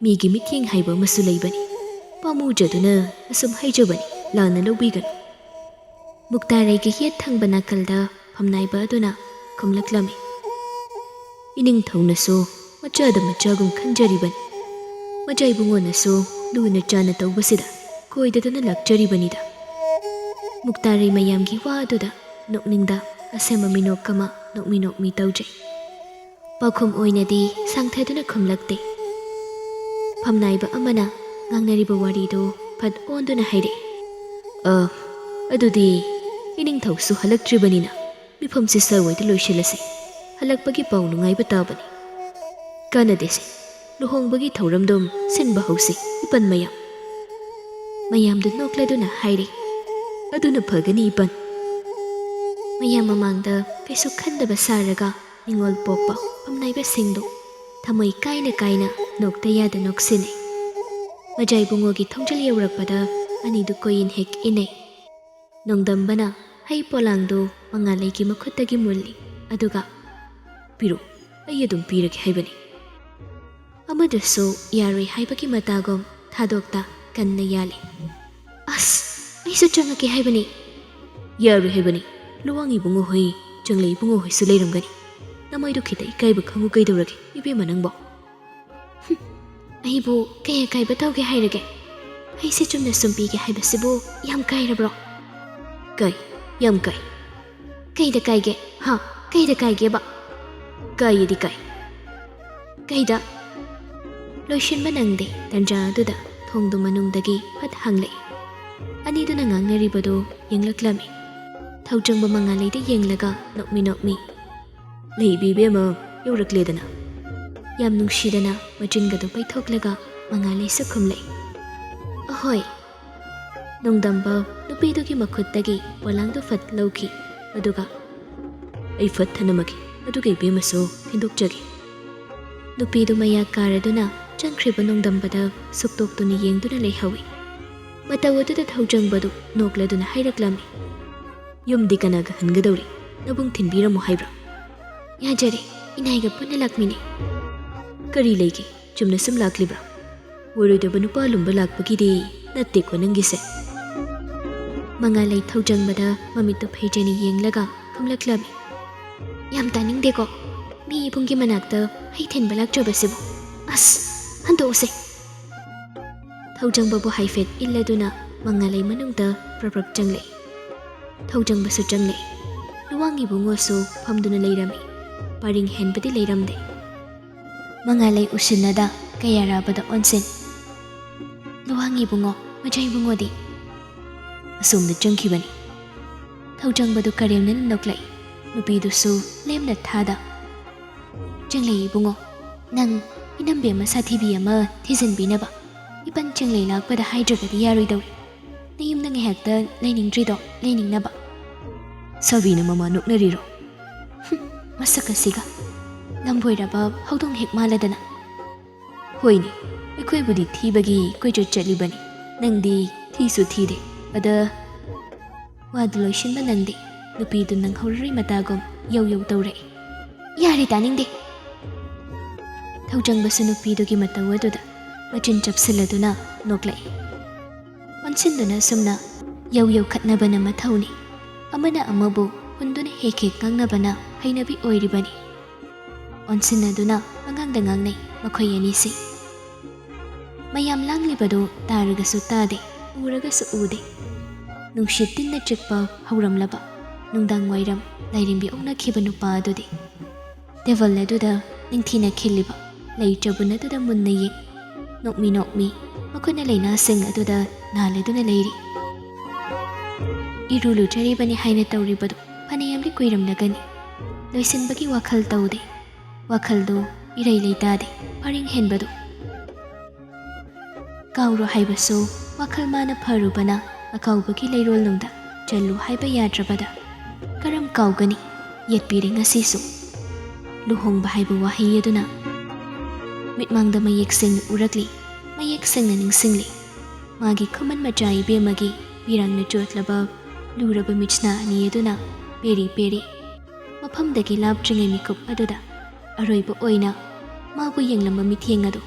ꯃꯤꯒꯤ ꯃꯤꯠꯌꯦꯡ ꯍꯥꯏꯕ ꯑꯃꯁꯨ ꯂꯩꯕꯅꯤ ꯄꯥꯝꯃꯨꯖꯗꯨꯅ ꯑꯁꯨꯝ ꯍꯥꯏꯖꯕꯅꯤ ꯂꯥꯟꯅ ꯂꯧꯕꯤꯒꯅꯨ ꯃꯨꯛꯇꯥꯔꯩꯒꯤ ꯌꯦꯠ ꯊꯪꯕ ꯅꯥꯀꯜꯗ ꯐꯝꯅꯥꯏꯕ ꯑꯗꯨꯅ ꯈꯨꯝꯂꯛꯂꯝꯃꯤ ꯏꯅꯤꯡꯊꯧꯅꯁꯨ ꯃꯆꯥꯗ ꯃꯆꯥꯒꯨꯝ ꯈꯟꯖꯔꯤꯕꯅꯤ ꯃꯆꯥ ꯏꯕꯨꯡꯉꯣꯅꯁꯨ ꯂꯨꯅ ꯆꯥꯅ ꯇꯧꯕꯁꯤꯗ ꯀꯣꯏꯗꯗꯅ ꯂꯥꯛꯆꯔꯤꯕꯅꯤꯗ ꯃꯨꯛꯇꯥꯔꯩ ꯃꯌꯥꯝꯒꯤ ꯋꯥ ꯑꯗꯨꯗ ꯅꯣꯛꯅꯤꯡꯗ ꯑꯁꯦꯡꯕ ꯃꯤꯅꯣꯛ ꯑꯃ ꯅꯣꯛꯃꯤ ꯅꯣꯛꯃꯤ ꯇꯧꯖꯩ ꯄꯥꯎꯈꯨꯝ ꯑꯣꯏꯅꯗꯤ ꯁꯥꯡꯊꯗꯨꯅ ꯈꯨꯝꯂꯛꯇꯦ ꯐꯝꯅꯥꯏꯕ ꯑꯃꯅ ꯉꯥꯡꯅꯔꯤꯕ ꯋꯥꯔꯤꯗꯨ ꯐꯠ ꯑꯣꯟꯗꯨꯅ ꯍꯥꯏꯔꯛꯏ ꯑꯗꯨꯗꯤ ꯏꯅꯤꯡꯊꯧꯁꯨ ꯍꯜꯂꯛꯇ꯭ꯔꯤꯕꯅꯤꯅ ꯃꯤꯐꯝꯁꯤ ꯁꯔꯋꯥꯏꯗ ꯂꯣꯏꯁꯤꯜꯂꯁꯤ ꯍꯜꯂꯛꯄꯒꯤ ꯄꯥꯎ ꯅꯨꯡꯉꯥꯏꯕ ꯇꯥꯕꯅꯤ ꯀꯥꯟꯅꯗꯦꯁꯦ ꯂꯨꯍꯣꯡꯕꯒꯤ ꯊꯧꯔꯝꯗꯨꯝ ꯁꯤꯟꯕ ꯍꯧꯁꯤ ꯏꯄꯟ ꯃꯌꯥꯝꯗꯨ ꯅꯣꯛꯂꯗꯨꯅ ꯍꯥꯏꯔꯤ ꯑꯗꯨꯅ ꯐꯒꯅꯤ ꯏꯄꯟ ꯃꯌꯥꯝ ꯃꯃꯥꯡꯗ ꯀꯩꯁꯨ ꯈꯟꯗꯕ ꯁꯥꯔꯒ ꯅꯤꯡꯉꯣꯜ ꯄꯣꯛꯄ ꯐꯝꯅꯥꯏꯕꯁꯤꯡꯗꯨ ꯊꯃꯣꯏ ꯀꯥꯏꯅ ꯀꯥꯏꯅ ꯅꯣꯛꯇ ꯌꯥꯗ ꯅꯣꯛꯁꯤꯟꯅꯩ ꯃꯆꯥ ꯏꯕꯨꯡꯉꯣꯒꯤ ꯊꯣꯡꯖꯜ ꯌꯧꯔꯛꯄꯗ ꯑꯅꯤꯗꯨ ꯀꯣꯏꯏꯟ ꯍꯦꯛ ꯏꯟꯅꯩ ꯅꯣꯡꯗꯝꯕꯅ ꯍꯩ ꯄꯣꯂꯥꯡꯗꯨ ꯃꯉꯥꯂꯩꯒꯤ ꯃꯈꯨꯠꯇꯒꯤ ꯃꯨꯜꯂꯤ ꯑꯗꯨꯒ ꯄꯤꯔꯣ ꯑꯩ ꯑꯗꯨꯝ ꯄꯤꯔꯒꯦ ꯍꯥꯏꯕꯅꯤ ꯑꯃꯗꯨꯁꯨ ꯌꯥꯔꯣꯏ ꯍꯥꯏꯕꯒꯤ ꯃꯇꯥꯒꯨꯝ ꯊꯥꯗꯣꯛꯇ ꯀꯟꯅ ꯌꯥꯜꯂꯤ ꯑꯁ ꯑꯩꯁꯨ ꯆꯪꯉꯛꯀꯦ ꯍꯥꯏꯕꯅꯤ ꯌꯥꯔꯣꯏ ꯍꯥꯏꯕꯅꯤ ꯂꯨꯋꯥꯡ ꯏꯕꯨꯡꯉꯣ ꯍꯣꯏ ꯆꯪꯂꯩ ꯏꯕꯨꯡꯉꯣ ꯍꯣꯏꯁꯨ ꯂꯩꯔꯝꯒꯅꯤ ꯅꯃꯥꯏꯗꯨ ꯈꯤꯇ ꯏꯀꯥꯏꯕ ꯈꯪꯉꯨ ꯀꯩꯗꯧꯔꯒꯦ ꯏꯕꯦꯝꯃ ꯅꯪꯕꯣ ꯑꯩꯕꯨ ꯀꯩ ꯑꯀꯥꯏꯕ ꯇꯧꯒꯦ ꯍꯥꯏꯔꯒꯦ ꯑꯩꯁꯦ ꯆꯨꯝꯅ ꯁꯨꯝ ꯄꯤꯒꯦ ꯍꯥꯏꯕꯁꯤꯕꯨ ꯌꯥꯝ ꯀꯥꯏꯔꯕ꯭ꯔꯣ ꯌꯥꯝ ꯀꯩꯗ ꯀꯥꯏꯒꯦ ꯀꯩꯗ ꯀꯥꯏꯒꯦꯕ ꯀꯥꯏꯌꯦꯗꯤ ꯀꯩꯗ ꯂꯣꯏꯁꯤꯟꯕ ꯅꯪꯗꯦ ꯇꯟꯖꯥ ꯑꯗꯨꯗ ꯊꯣꯡꯗꯨ ꯃꯅꯨꯡꯗꯒꯤ ꯐꯠ ꯍꯥꯡꯂꯛꯏ ꯑꯅꯤꯗꯨꯅ ꯉꯥꯡꯅꯔꯤꯕꯗꯨ ꯌꯦꯡꯂꯛꯂꯝꯃꯤ ꯊꯧꯆꯪꯕ ꯃꯉꯥꯂꯩꯗ ꯌꯦꯡꯂꯒ ꯅꯣꯛꯃꯤ ꯅꯣꯛꯃꯤ ꯂꯩꯕꯤ ꯏꯕꯦꯝꯃ ꯌꯧꯔꯛꯂꯦꯗꯅ ꯌꯥꯝ ꯅꯨꯡꯁꯤꯗꯅ ꯃꯆꯤꯟꯒꯗꯨ ꯄꯩꯊꯣꯛꯂꯒ ꯃꯉꯥꯂꯩꯁꯨ ꯈꯨꯝꯂꯛꯏ ꯑꯍꯣꯏ ꯅꯣꯡꯗꯝꯕ ꯅꯨꯄꯤꯗꯨꯒꯤ ꯃꯈꯨꯠꯇꯒꯤ ꯄꯣꯂꯥꯡꯗꯨ ꯐꯠ ꯂꯧꯈꯤ ꯑꯗꯨꯒ ꯑꯩ ꯐꯠ ꯊꯅꯝꯃꯒꯦ ꯑꯗꯨꯒ ꯏꯕꯦꯝꯃꯁꯨ ꯊꯤꯟꯗꯣꯛꯆꯒꯦ ꯅꯨꯄꯤꯗꯨ ꯃꯌꯥ ꯀꯥꯔꯗꯨꯅ ꯆꯪꯈ꯭ꯔꯤꯕ ꯅꯣꯡꯗꯝꯕꯗ ꯁꯨꯛꯇꯣꯛꯇꯨꯅ ꯌꯦꯡꯗꯨꯅ ꯂꯩꯍꯧꯏ ꯃꯇꯧ ꯑꯗꯨꯗ ꯊꯧꯖꯪꯕꯗꯨ ꯅꯣꯛꯂꯗꯨꯅ ꯍꯥꯏꯔꯛꯂꯝꯃꯤ ꯌꯨꯝꯗꯤ ꯀꯅꯥꯒ ꯍꯟꯒꯗꯧꯔꯤ ꯅꯕꯨꯡ ꯊꯤꯟꯕꯤꯔꯝꯃꯣ ꯍꯥꯏꯕ꯭ꯔꯥ ꯌꯥꯖꯔꯦ ꯏꯅꯥꯏꯒ ꯄꯨꯟꯅ ꯂꯥꯛꯃꯤꯟꯅꯩ ꯀꯔꯤ ꯂꯩꯒꯦ ꯆꯨꯝꯅ ꯁꯨꯝ ꯂꯥꯛꯂꯤꯕ꯭ꯔꯥ ꯑꯣꯏꯔꯣꯏꯗꯕ ꯅꯨꯄꯥ ꯂꯨꯝꯕ ꯂꯥꯛꯄꯒꯤꯗꯤ ꯅꯠꯇꯦꯀꯣ ꯅꯪꯒꯤꯁꯦ ꯃꯉꯥꯂꯩ ꯊꯧꯖꯪꯕꯗ ꯃꯃꯤꯠꯇꯨ ꯐꯩꯖꯩꯅ ꯌꯦꯡꯂꯒ ꯈꯨꯝꯂꯛꯂꯝꯃꯤ ꯌꯥꯝ ꯇꯥꯅꯤꯡꯗꯦꯀꯣ ꯃꯤ ꯏꯕꯨꯡꯒꯤ ꯃꯅꯥꯛꯇ ꯍꯩ ꯊꯤꯟꯕ ꯂꯥꯛꯆꯕꯁꯤꯕꯨ ꯑꯁ ꯍꯟꯗꯣꯛꯎꯁꯦ ꯊꯧꯖꯪꯕꯕꯨ ꯍꯥꯏꯐꯦꯠ ꯏꯜꯂꯗꯨꯅ ꯃꯉꯥꯂꯩ ꯃꯅꯨꯡꯗ ꯄ꯭ꯔꯞ ꯆꯪꯂꯛꯏ ꯊꯧꯖꯪꯕꯁꯨ ꯆꯪꯂꯛꯏ ꯂꯨꯋꯥꯡ ꯏꯕꯨꯡꯉꯣꯁꯨ ꯐꯝꯗꯨꯅ ꯂꯩꯔꯝꯃꯤ ꯄꯔꯤꯡ ꯍꯦꯟꯕꯗꯤ ꯂꯩꯔꯝꯗꯦ ꯃꯉꯥꯂꯩ ꯎꯁꯤꯟꯅꯗ ꯀꯌꯥꯔꯥꯕꯗ ꯑꯣꯟꯁꯤꯟ ꯂꯨꯋꯥꯡ ꯏꯕꯨꯡꯉꯣ ꯃꯆꯥ ꯏꯕꯨꯡꯉꯣꯗꯤ ꯑꯁꯣꯝꯗ ꯆꯪꯈꯤꯕꯅꯤ ꯊꯧꯖꯪꯕꯗꯨ ꯀꯔꯦꯝꯅꯅ ꯅꯣꯛꯂꯛꯏ ꯅꯨꯄꯤꯗꯨꯁꯨ ꯂꯦꯝꯅ ꯊꯥꯗ ꯆꯪꯂꯩ ꯏꯕꯨꯡꯉꯣ ꯅꯪ ꯏꯅꯝꯕꯤ ꯑꯃ ꯁꯥꯊꯤꯕꯤ ꯑꯃ ꯊꯤꯖꯤꯟꯕꯤꯅꯕ ꯏꯄꯟ ꯆꯪꯂꯩ ꯂꯥꯛꯄꯗ ꯍꯥꯏꯗ꯭ꯔꯒꯗꯤ ꯌꯥꯔꯣꯏꯗꯧꯔꯤ ꯅꯌꯨꯝꯗ ꯉꯥꯏꯍꯥꯛꯇ ꯂꯩꯅꯤꯡꯗ꯭ꯔꯤꯗꯣ ꯂꯩꯅꯤꯡꯅꯕ ꯁꯥꯕꯤꯅ ꯃꯃꯥ ꯅꯣꯛꯅꯔꯤꯔꯣ ꯃꯁꯛ ꯑꯁꯤꯒ ꯂꯝꯕꯣꯏꯔꯕ ꯍꯧꯗꯣꯡ ꯍꯦꯛ ꯃꯥꯜꯂꯗꯅ ꯍꯣꯏꯅꯦ ꯑꯩꯈꯣꯏꯕꯨꯗꯤ ꯊꯤꯕꯒꯤ ꯀꯣꯏꯆꯠ ꯆꯠꯂꯤꯕꯅꯤ ꯅꯪꯗꯤ ꯊꯤꯁꯨ ꯊꯤꯗꯦ ꯑꯗ ꯋꯥꯗꯨ ꯂꯣꯏꯁꯤꯟꯕ ꯅꯪꯗꯦ ꯅꯨꯄꯤꯗꯨ ꯅꯪꯍꯧꯔꯔꯣꯏ ꯃꯇꯥꯒꯨꯝ ꯌꯧ ꯇꯧꯔꯛꯏ ꯌꯥꯔꯦ ꯇꯥꯅꯤꯡꯗꯦ ꯊꯧꯖꯪꯕꯁꯨ ꯅꯨꯄꯤꯗꯨꯒꯤ ꯃꯇꯧ ꯑꯗꯨꯗ ꯃꯆꯤꯟ ꯆꯞꯁꯤꯜꯂꯗꯨꯅ ꯅꯣꯛꯂꯛꯏ ꯑꯣꯟꯁꯤꯟꯗꯨꯅ ꯁꯨꯝꯅ ꯌꯧ ꯈꯠꯅꯕꯅ ꯃꯊꯧꯅꯤ ꯑꯃꯅ ꯑꯃꯕꯨ ꯍꯨꯟꯗꯨꯅ ꯍꯦꯛ ꯉꯥꯡꯅꯕꯅ ꯍꯩꯅꯕꯤ ꯑꯣꯏꯔꯤꯕꯅꯤ ꯑꯣꯟꯁꯤꯟꯅꯗꯨꯅ ꯑꯉꯥꯡꯗ ꯉꯥꯡꯅꯩ ꯃꯈꯣꯏ ꯑꯅꯤꯁꯤ ꯃꯌꯥꯝ ꯂꯥꯡꯂꯤꯕꯗꯨ ꯇꯥꯔꯒꯁꯨ ꯇꯥꯗꯦ ꯎꯔꯒꯁꯨ ꯎꯗꯦ ꯅꯨꯡꯁꯤꯠ ꯇꯤꯟꯅ ꯆꯤꯛꯄ ꯍꯧꯔꯝꯂꯕ ꯅꯨꯡꯗꯥꯡ ꯋꯥꯏꯔꯝ ꯂꯥꯏꯔꯦꯝꯕꯤ ꯑꯣꯛꯅꯈꯤꯕ ꯅꯨꯄꯥ ꯑꯗꯨꯗꯤ ꯇꯦꯕꯜ ꯑꯗꯨꯗ ꯅꯤꯡꯊꯤꯅ ꯈꯤꯜꯂꯤꯕ ꯂꯩ ꯆꯕꯨꯟ ꯑꯗꯨꯗ ꯃꯨꯟꯅ ꯌꯦꯡ ꯅꯣꯛꯃꯤ ꯅꯣꯛꯃꯤ ꯃꯈꯣꯏꯅ ꯂꯩꯅꯥꯁꯤꯡ ꯑꯗꯨꯗ ꯅꯥꯜꯂꯗꯨꯅ ꯂꯩꯔꯤ꯫ ꯏꯔꯨ ꯂꯨꯖꯔꯤꯕꯅꯤ ꯍꯥꯏꯅ ꯇꯧꯔꯤꯕꯗꯨ ꯐꯅꯌꯥꯝꯗꯤ ꯀꯨꯏꯔꯝꯂꯒꯅꯤ꯫ ꯂꯣꯏꯁꯤꯟꯕꯒꯤ ꯋꯥꯈꯜ ꯇꯧꯗꯦ꯫ ꯋꯥꯈꯜꯗꯨ ꯏꯔꯩ ꯂꯩꯇꯥꯗꯦ ꯄꯔꯤꯡ ꯍꯦꯟꯕꯗꯨ꯫ ꯀꯥꯎꯔꯣ ꯍꯥꯏꯕꯁꯨ ꯋꯥꯈꯜ ꯃꯥꯅ ꯐꯔꯨꯕꯅ ꯑꯀꯥꯎꯕꯒꯤ ꯂꯩꯔꯣꯜꯅꯨꯡꯗ ꯆꯜꯂꯨ ꯍꯥꯏꯕ ꯌꯥꯗ꯭ꯔꯕꯗ ꯀꯔꯝ ꯀꯥꯎꯒꯅꯤ? ꯌꯦꯠꯄꯤꯔꯦ ꯉꯁꯤꯁꯨ꯫ ꯂꯨꯍꯣꯡꯕ ꯍꯥꯏꯕ ꯋꯥꯍꯩ ꯑꯗꯨꯅ ಮಿಟ್ಮಾಂದ ꯃꯌꯦꯛ ꯁꯦꯡꯅ ꯎꯔꯛꯂꯤ, ꯃꯌꯦꯛ ꯁꯦꯡꯅ ꯅꯤꯡꯁꯤꯡꯂꯤ꯫ ꯃꯥꯒꯤ ꯈꯨꯃꯟ ꯃꯆꯥ ꯏꯕꯦꯝꯃꯒꯤ ꯄꯤꯔꯥꯡꯅ ꯆꯣꯠꯂꯕ ꯂꯨꯔꯕ ꯃꯤꯠꯁꯅ ꯑꯅꯤ ꯑꯗꯨꯅ ꯄꯦꯔꯤ ꯄꯦꯔꯤ ꯃꯐꯝꯗꯒꯤ ꯂꯥꯞꯇ꯭ꯔꯤꯉꯩ ꯃꯤꯀꯨꯞ ꯑꯗꯨꯗ ꯑꯔꯣꯏꯕ ꯑꯣꯏꯅ ꯃꯥꯕꯨ ꯌꯦꯡꯂꯝꯕ ꯃꯤꯠꯌꯦꯡ ꯑꯗꯨ